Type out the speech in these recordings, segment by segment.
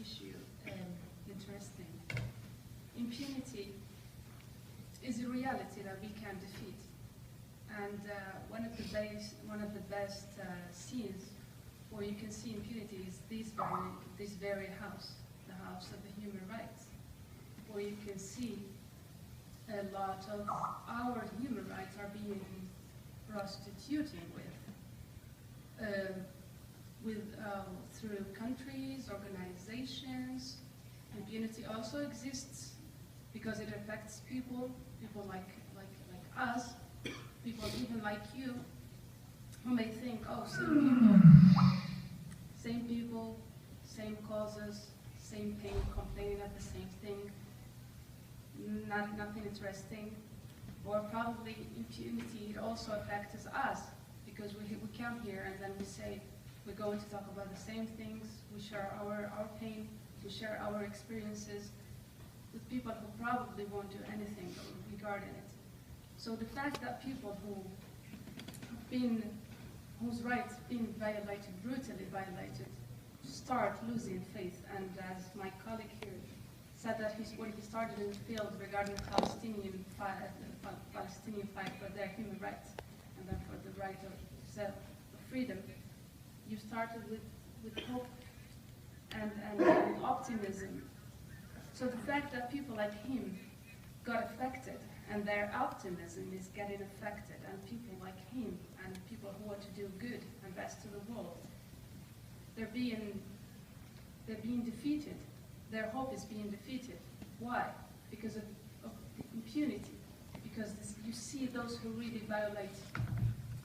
issue interesting. Impunity is a reality that we can defeat. And one of the best scenes where you can see impunity is this very house, the House of the Human Rights, where you can see a lot of our human rights are being prostituted through countries, organizations. Impunity also exists because it affects people like us, people even like you, who may think, oh, same people, same causes, same pain, complaining of the same thing, nothing interesting. Or probably impunity also affects us because we come here and then we say, we're going to talk about the same things, we share our pain, we share our experiences with people who probably won't do anything regarding it. So the fact that people whose rights have been violated, brutally violated, start losing faith. And as my colleague here said that when he started in the field regarding Palestinian fight for their human rights and then for the right of freedom, you started with hope and optimism. So the fact that people like him got affected and their optimism is getting affected, and people like him and people who want to do good and best to the world, they're being defeated. Their hope is being defeated. Why? Because of the impunity. Because you see those who really violate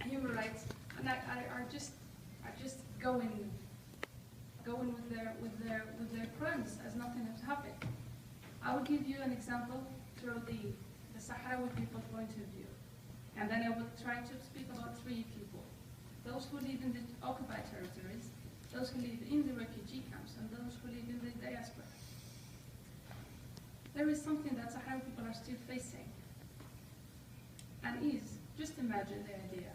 human rights and are just going with their crimes as nothing has happened. I will give you an example through the Sahrawi people's point of view, and then I will try to speak about three people: those who live in the occupied territories, those who live in the refugee camps, and those who live in the diaspora. There is something that Sahrawi people are still facing, and just imagine the idea.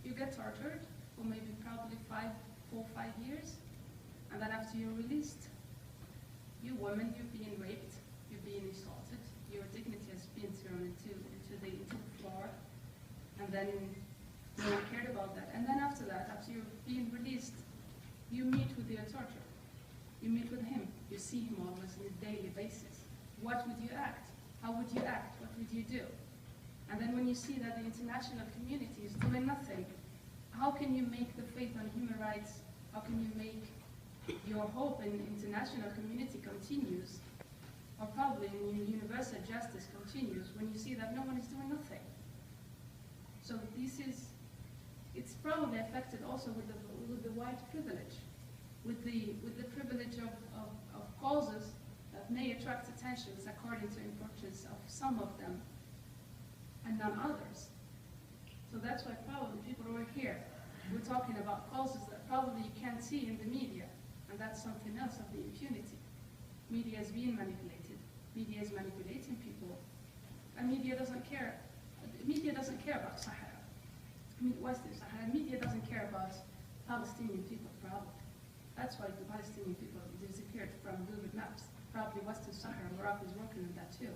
You get tortured for maybe probably 4 or 5 years, and then after you're released, you women, you're being raped, you're being assaulted, your dignity has been thrown into the floor, and then no one cared about that. And then after that, after you're being released, you meet with your torturer. You meet with him. You see him almost on a daily basis. What would you act? How would you act? What would you do? And then when you see that the international community is doing nothing, how can you make the faith on human rights? How can you make your hope in the international community continues, or probably in universal justice continues, when you see that no one is doing nothing? So it's probably affected also with the white privilege, with the privilege of causes that may attract attentions according to importance of some of them and none others. So that's why probably people who are here, we're talking about causes that probably you can't see in the media, and that's something else of the impunity. Media is being manipulated. Media is manipulating people, and media doesn't care. Media doesn't care about Sahara. Western Sahara. Media doesn't care about Palestinian people, probably. That's why the Palestinian people disappeared from Google Maps. Probably Western Sahara, Morocco is working on that too.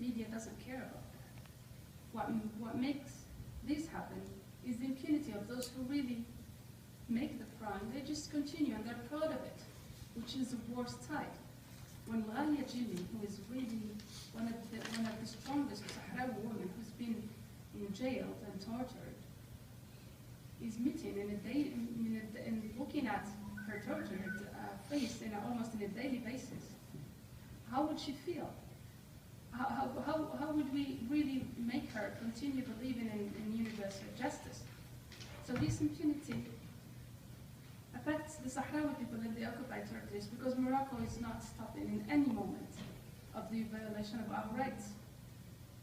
Media doesn't care about that. What makes this happen is the impunity of those who really make the crime. They just continue and they're proud of it, which is the worst side. When Ghaya Jilli, who is really one of the strongest Sahrawi women who's been jailed and tortured, is meeting and looking at her tortured face almost on a daily basis, how would she feel? How would we really make her continue believing in universal justice? So this impunity affects the Sahrawi people in the occupied territories because Morocco is not stopping in any moment of the violation of our rights.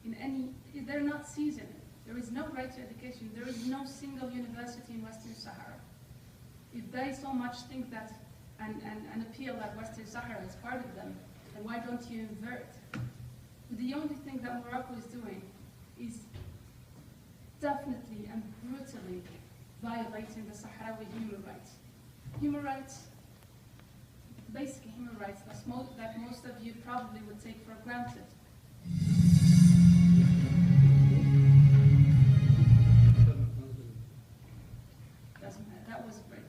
They're not seizing it. There is no right to education. There is no single university in Western Sahara. If they so much think that and appeal that Western Sahara is part of them, then why don't you invert? The only thing that Morocco is doing is definitely and brutally violating the Sahrawi human rights. Human rights, basic human human rights that most of you probably would take for granted. Doesn't matter, that was a break.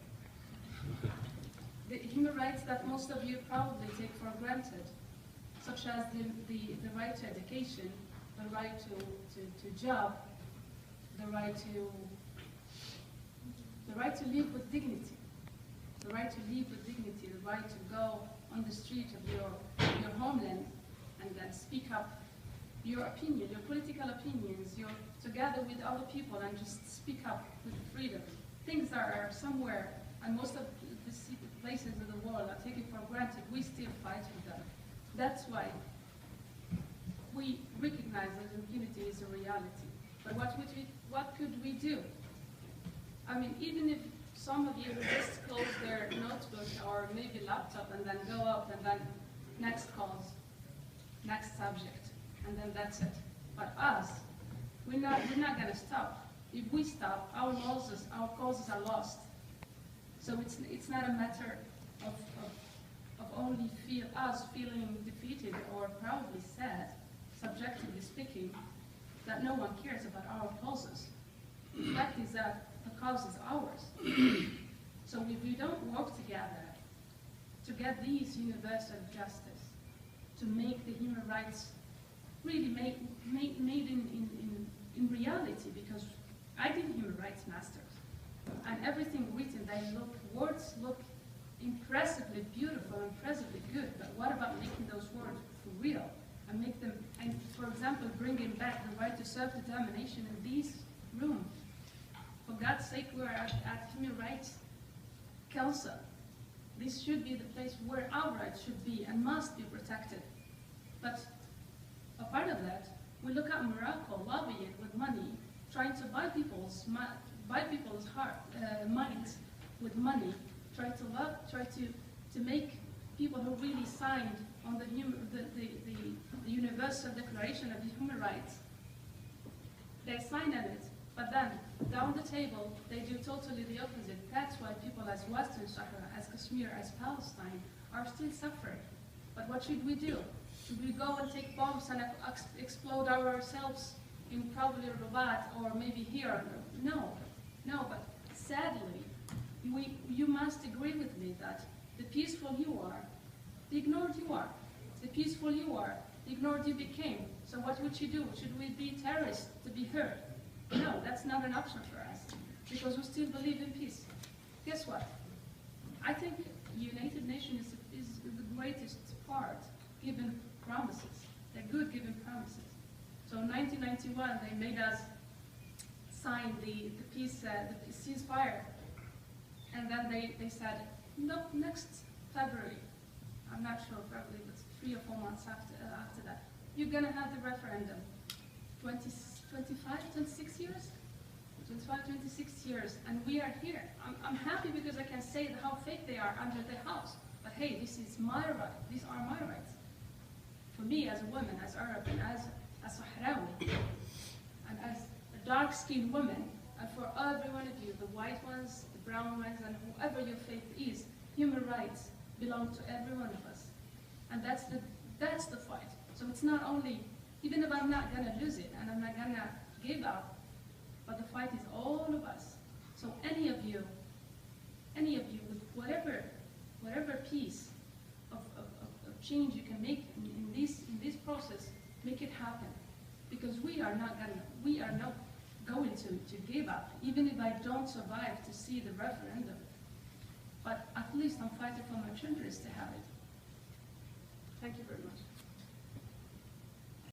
The human rights that most of you probably take for granted, such as the right to education, the right to job, the right to live with dignity, the right to live with dignity, the right to go on the street of your homeland and then speak up your opinion, your political opinions, together with other people and just speak up with freedom. Things that are somewhere, and most of the places of the world are taken for granted, we still fight for them. That's why we recognize that impunity is a reality. But what could we do? I mean, even if some of you just close their notebook or maybe laptop and then go up and then next calls, next subject, and then that's it. But us, we're not going to stop. If we stop, our causes are lost. So it's not a matter of only us feeling defeated or probably sad, subjectively speaking, that no one cares about our causes. The fact is that the cause is ours. So if we don't work together to get these universal justice, to make the human rights really made in reality, because I did human rights masters, and everything written, words look impressively beautiful, impressively good, but what about making those words for real? And make them, and for example, bringing back the right to self-determination in this room. For God's sake, we're at Human Rights Council. This should be the place where our rights should be and must be protected. But a part of that, we look at Morocco lobbying with money, trying to buy people's minds with money, try to make people who really signed on the Universal Declaration of the Human Rights, they sign on it, but then down the table they do totally the opposite. That's why people as Western Sahara, as Kashmir, as Palestine are still suffering. But what should we do? Should we go and take bombs and explode ourselves in probably Rabat or maybe here? No, but sadly, you must agree with me that the peaceful you are, the ignored you are. The peaceful you are, the ignored you became. So what would you do? Should we be terrorists to be heard? No, that's not an option for us, because we still believe in peace. Guess what? I think United Nations is the greatest part given promises. They're good given promises. So in 1991, they made us sign the ceasefire, and then they said, no, next February, I'm not sure, probably it was 3 or 4 months after that, you're going to have the referendum. 26 years? 25, 26 years, and we are here. I'm happy because I can say how fake they are under the house. But hey, this is my right. These are my rights. For me, as a woman, as Arab, and as a Sahrawi, and as a dark-skinned woman, and for every one of you, the white ones, the brown ones, and whoever your faith is, human rights belong to every one of us. And that's the fight. So it's not only, even if I'm not gonna lose it, and I'm not gonna give up, but the fight is all of us. So any of you with whatever piece of change you can make in this process, make it happen. Because we are not going to give up, even if I don't survive to see the referendum. But at least I'm fighting for my children to have it. Thank you very much.